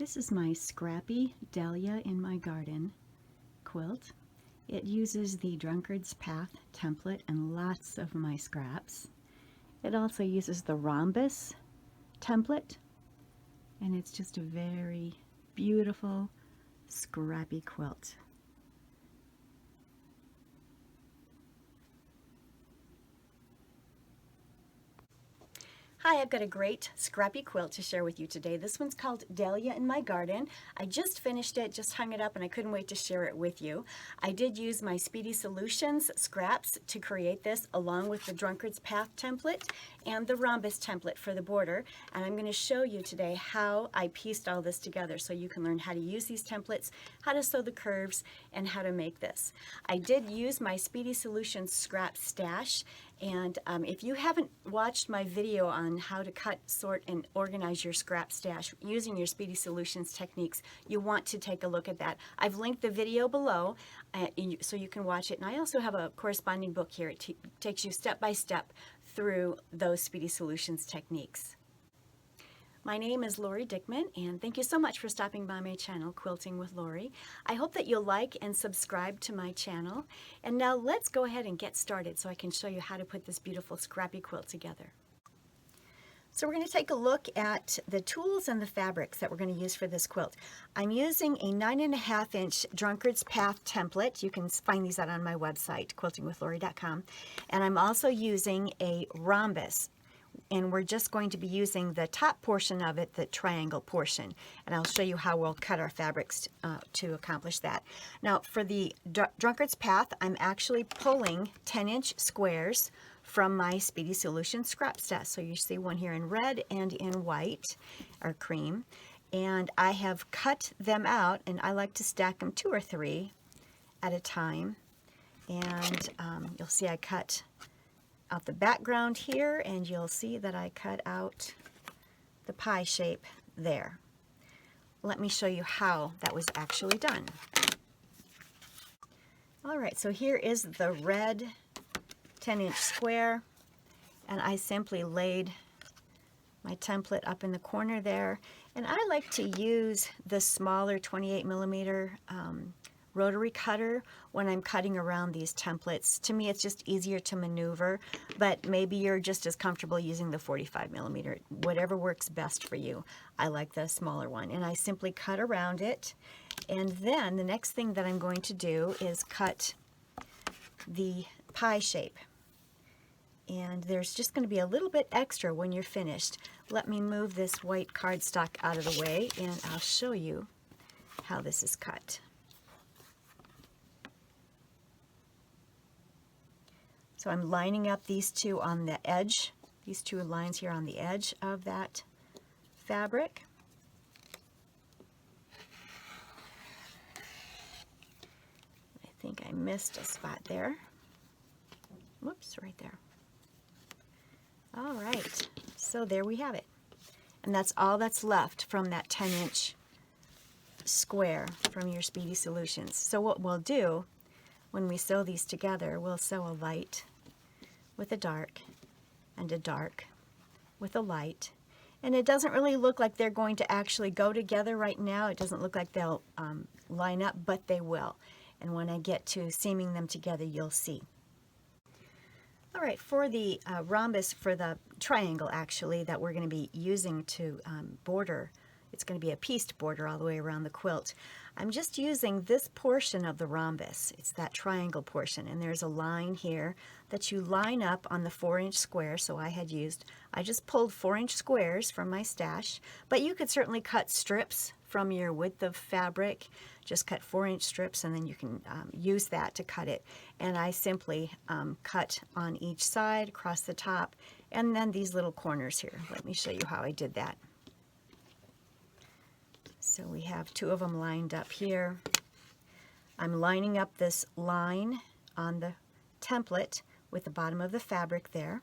This is my Scrappy Dahlia in My Garden quilt. It uses the Drunkards Path template and lots of my scraps. It also uses the Rhombus template, and it's just a very beautiful scrappy quilt. Hi, I've got a great scrappy quilt to share with you today. This one's called Dahlia in My Garden. I just finished it, just hung it up, and I couldn't wait to share it with you. I did use my Speedy Solutions scraps to create this, along with the Drunkards Path template and the Rhombus template for the border. And I'm going to show you today how I pieced all this together so you can learn how to use these templates, how to sew the curves, and how to make this. I did use my Speedy Solutions scrap stash, and if you haven't watched my video on how to cut, sort, and organize your scrap stash using your Speedy Solutions techniques, you want to take a look at that. I've linked the video below so you can watch it. And I also have a corresponding book here. It takes you step by step through those Speedy Solutions techniques. My name is Lori Dickman, and thank you so much for stopping by my channel, Quilting with Lori. I hope that you'll like and subscribe to my channel. And now let's go ahead and get started so I can show you how to put this beautiful scrappy quilt together. So we're going to take a look at the tools and the fabrics that we're going to use for this quilt. I'm using a 9.5-inch Drunkards Path template. You can find these out on my website, quiltingwithlori.com. And I'm also using a rhombus. And we're just going to be using the top portion of it, the triangle portion. And I'll show you how we'll cut our fabrics to accomplish that. Now, for the Drunkards Path, I'm actually pulling 10-inch squares from my Speedy Solutions scrap stash. So you see one here in red and in white, or cream. And I have cut them out, and I like to stack them 2 or 3 at a time. And you'll see I cut out the background here, and you'll see that I cut out the pie shape there. Let me show you how that was actually done. All right, so here is the red 10-inch square, and I simply laid my template up in the corner there. And I like to use the smaller 28mm rotary cutter when I'm cutting around these templates. To me, it's just easier to maneuver, but maybe you're just as comfortable using the 45mm. Whatever works best for you. I like the smaller one, and I simply cut around it. And then the next thing that I'm going to do is cut the pie shape. And there's just going to be a little bit extra when you're finished. Let me move this white cardstock out of the way, and I'll show you how this is cut. So I'm lining up these two on the edge, these 2 lines here on the edge of that fabric. I think I missed a spot there. Whoops, right there. All right, so there we have it. And that's all that's left from that 10-inch square from your Speedy Solutions. So what we'll do when we sew these together, we'll sew a light with a dark and a dark with a light. And it doesn't really look like they're going to actually go together right now. It doesn't look like they'll line up, but they will. And when I get to seaming them together, you'll see. All right, for the rhombus, for the triangle actually, that we're going to be using to border, it's going to be a pieced border all the way around the quilt. I'm just using this portion of the rhombus. It's that triangle portion, and there's a line here that you line up on the 4-inch square. So I just pulled 4-inch squares from my stash, but you could certainly cut strips from your width of fabric. Just cut 4-inch strips, and then you can use that to cut it. And I simply cut on each side across the top, and then these little corners here. Let me show you how I did that. So we have 2 of them lined up here. I'm lining up this line on the template with the bottom of the fabric there.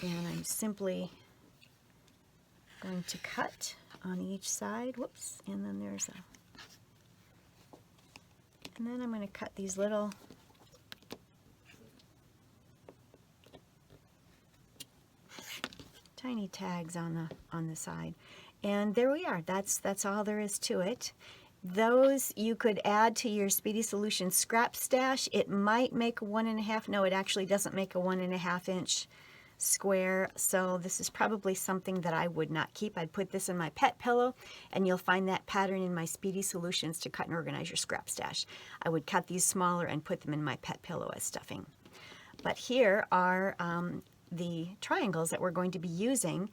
And I'm simply going to cut on each side. Whoops, and then there's a... And then I'm going to cut these little tiny tags on the side. And there we are. That's all there is to it. Those you could add to your Speedy Solutions scrap stash. It might make a 1.5. No, it actually doesn't make a 1.5 inch square. So this is probably something that I would not keep. I'd put this in my pet pillow, and you'll find that pattern in my Speedy Solutions to cut and organize your scrap stash. I would cut these smaller and put them in my pet pillow as stuffing. But here are the triangles that we're going to be using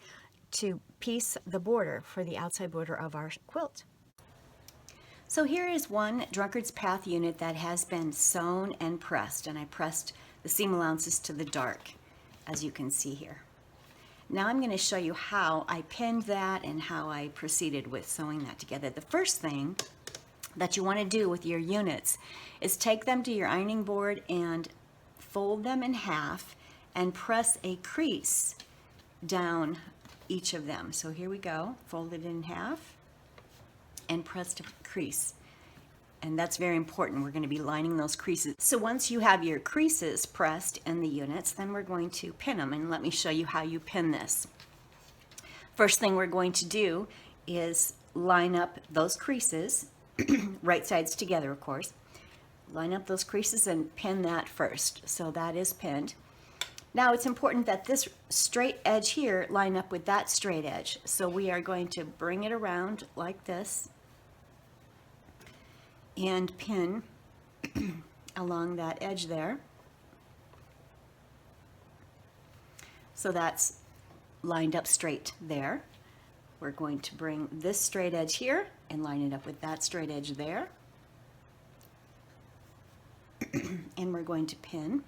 to piece the border for the outside border of our quilt. So here is one Drunkards Path unit that has been sewn and pressed, and I pressed the seam allowances to the dark, as you can see here. Now I'm going to show you how I pinned that and how I proceeded with sewing that together. The first thing that you want to do with your units is take them to your ironing board and fold them in half and press a crease down each of them. So here we go, fold it in half and press a crease. And that's very important. We're going to be lining those creases. So once you have your creases pressed in the units, then we're going to pin them. And let me show you how you pin this. First thing we're going to do is line up those creases, right sides together, of course. Line up those creases and pin that first. So that is pinned. Now it's important that this straight edge here line up with that straight edge. So we are going to bring it around like this and pin along that edge there. So that's lined up straight there. We're going to bring this straight edge here and line it up with that straight edge there. And we're going to pin.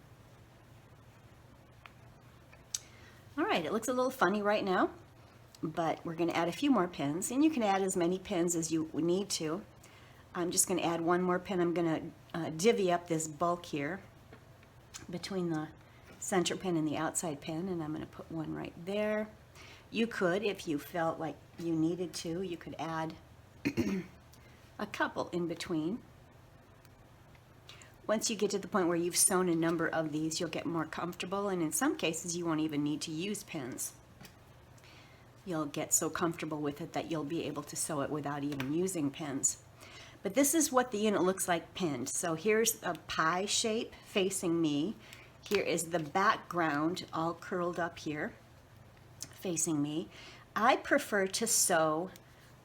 All right, it looks a little funny right now, but we're going to add a few more pins, and you can add as many pins as you need to. I'm just going to add one more pin. I'm going to divvy up this bulk here between the center pin and the outside pin, and I'm going to put one right there. You could, if you felt like you needed to, you could add a couple in between. Once you get to the point where you've sewn a number of these, you'll get more comfortable, and in some cases you won't even need to use pins. You'll get so comfortable with it that you'll be able to sew it without even using pins. But this is what the unit looks like pinned. So here's a pie shape facing me. Here is the background all curled up here facing me. I prefer to sew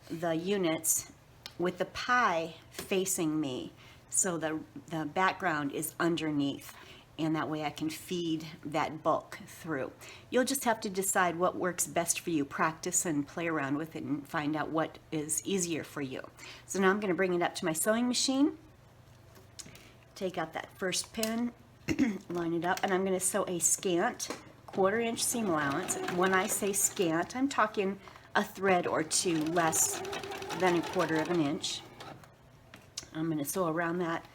the units with the pie facing me, so the background is underneath, and that way I can feed that bulk through. You'll just have to decide what works best for you. Practice and play around with it and find out what is easier for you. So now I'm going to bring it up to my sewing machine, take out that first pin, line it up, and I'm going to sew a scant 1/4 inch seam allowance. When I say scant, I'm talking a thread or two less than 1/4 inch. I'm going to sew around that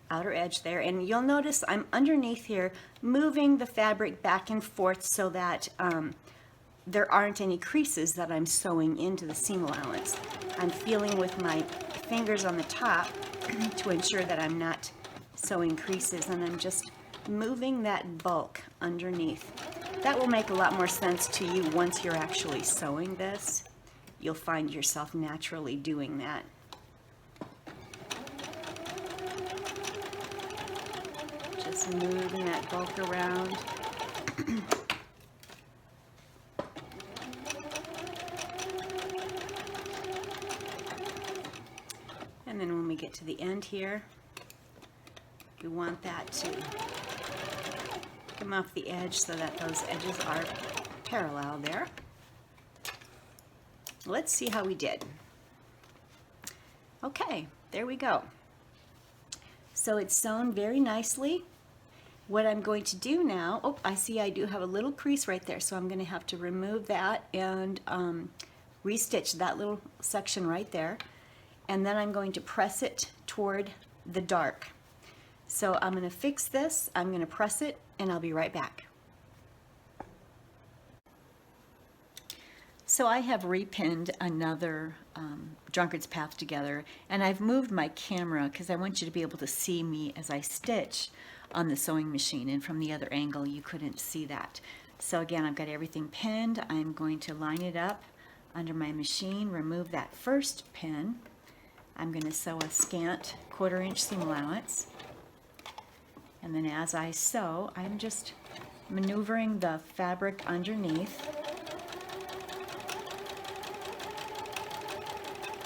outer edge there, and you'll notice I'm underneath here moving the fabric back and forth so that there aren't any creases that I'm sewing into the seam allowance. I'm feeling with my fingers on the top to ensure that I'm not sewing creases, and I'm just moving that bulk underneath. That will make a lot more sense to you once you're actually sewing this. You'll find yourself naturally doing that. Just moving that bulk around. And then when we get to the end here, we want that to come off the edge so that those edges are parallel there. Let's see how we did. Okay, there we go. So it's sewn very nicely. What I'm going to do now, oh, I see I do have a little crease right there, so I'm going to have to remove that and restitch that little section right there. And then I'm going to press it toward the dark. So I'm going to fix this, I'm going to press it, and I'll be right back. So I have repinned another Drunkard's Path together, and I've moved my camera because I want you to be able to see me as I stitch on the sewing machine, and from the other angle you couldn't see that. So again, I've got everything pinned. I'm going to line it up under my machine, remove that first pin. I'm going to sew a scant 1/4 inch seam allowance. And then as I sew, I'm just maneuvering the fabric underneath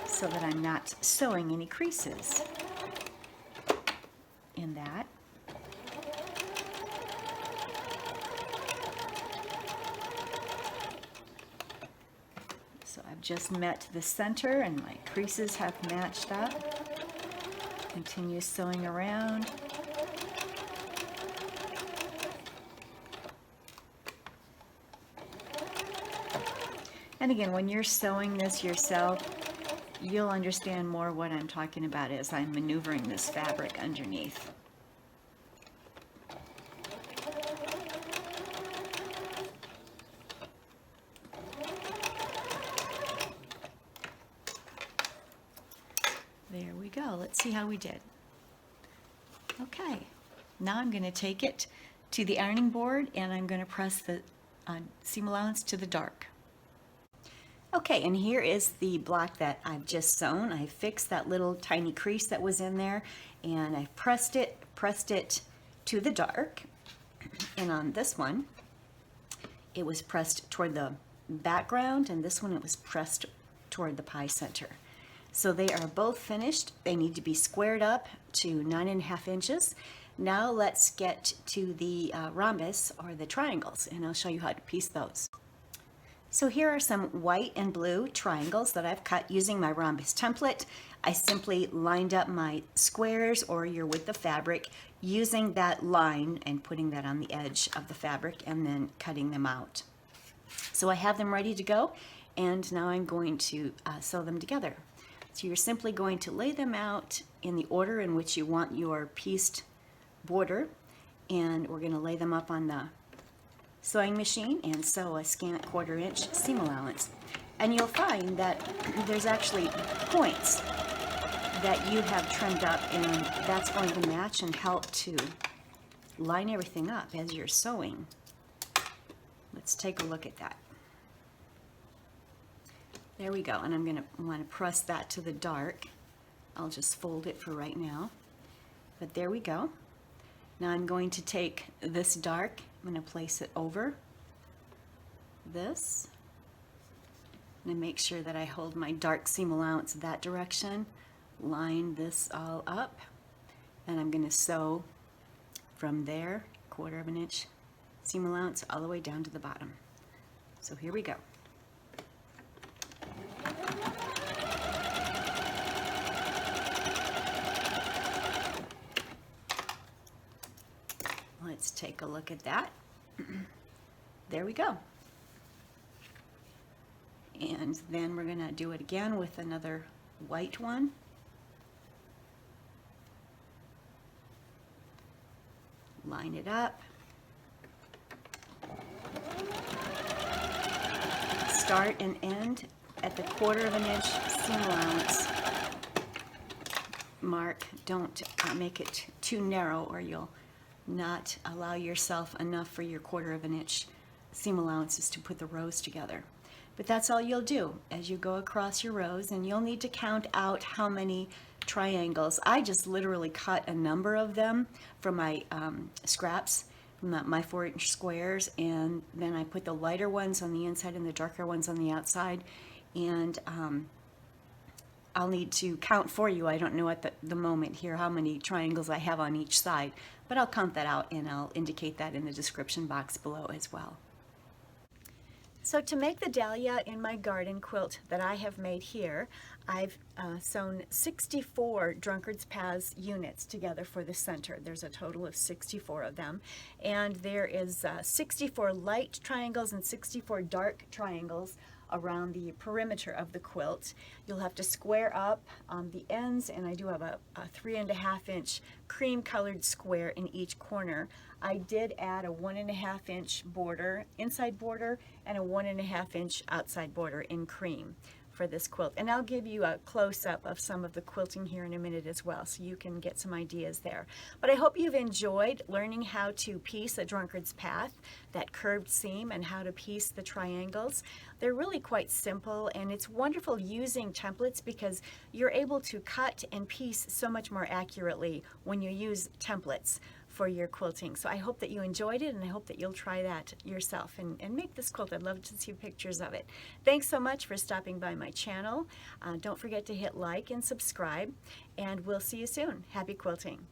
so that I'm not sewing any creases in that. So I've just met the center and my creases have matched up. Continue sewing around. And again, when you're sewing this yourself, you'll understand more what I'm talking about as I'm maneuvering this fabric underneath. There we go. Let's see how we did. Okay, now I'm going to take it to the ironing board and I'm going to press the seam allowance to the dark. Okay, and here is the block that I've just sewn. I fixed that little tiny crease that was in there and I pressed it to the dark. And on this one, it was pressed toward the background, and this one it was pressed toward the pie center. So they are both finished. They need to be squared up to 9.5 inches. Now let's get to the rhombus or the triangles, and I'll show you how to piece those. So here are some white and blue triangles that I've cut using my rhombus template. I simply lined up my squares or your width of fabric using that line and putting that on the edge of the fabric and then cutting them out. So I have them ready to go, and now I'm going to sew them together. So you're simply going to lay them out in the order in which you want your pieced border, and we're going to lay them up on the sewing machine and sew a scant 1/4 inch seam allowance. And you'll find that there's actually points that you have trimmed up, and that's going to match and help to line everything up as you're sewing. Let's take a look at that. There we go, and I'm going to want to press that to the dark. I'll just fold it for right now. But there we go. Now I'm going to take this dark, I'm going to place it over this. I'm going to make sure that I hold my dark seam allowance that direction, line this all up, and I'm going to sew from there, 1/4 inch seam allowance all the way down to the bottom. So here we go. Let's take a look at that. There we go. And then we're going to do it again with another white one. Line it up. Start and end at the 1/4 inch seam allowance mark. Don't make it too narrow or you'll not allow yourself enough for your 1/4 inch seam allowances to put the rows together. But that's all you'll do as you go across your rows, and you'll need to count out how many triangles. I just literally cut a number of them from my scraps, from my 4-inch squares, and then I put the lighter ones on the inside and the darker ones on the outside, and I'll need to count for you. I don't know at the moment here how many triangles I have on each side, but I'll count that out and I'll indicate that in the description box below as well. So to make the Dahlia in my garden quilt that I have made here, I've sewn 64 Drunkards Path units together for the center. There's a total of 64 of them, and there is 64 light triangles and 64 dark triangles around the perimeter of the quilt. You'll have to square up the ends, and I do have a 3.5 inch cream colored square in each corner. I did add a 1.5 inch border, inside border, and a 1.5 inch outside border in cream for this quilt. And I'll give you a close-up of some of the quilting here in a minute as well, so you can get some ideas there. But I hope you've enjoyed learning how to piece a Drunkard's Path, that curved seam, and how to piece the triangles. They're really quite simple, and it's wonderful using templates because you're able to cut and piece so much more accurately when you use templates for your quilting. So I hope that you enjoyed it, and I hope that you'll try that yourself and make this quilt. I'd love to see pictures of it. Thanks so much for stopping by my channel. Don't forget to hit like and subscribe, and we'll see you soon. Happy quilting.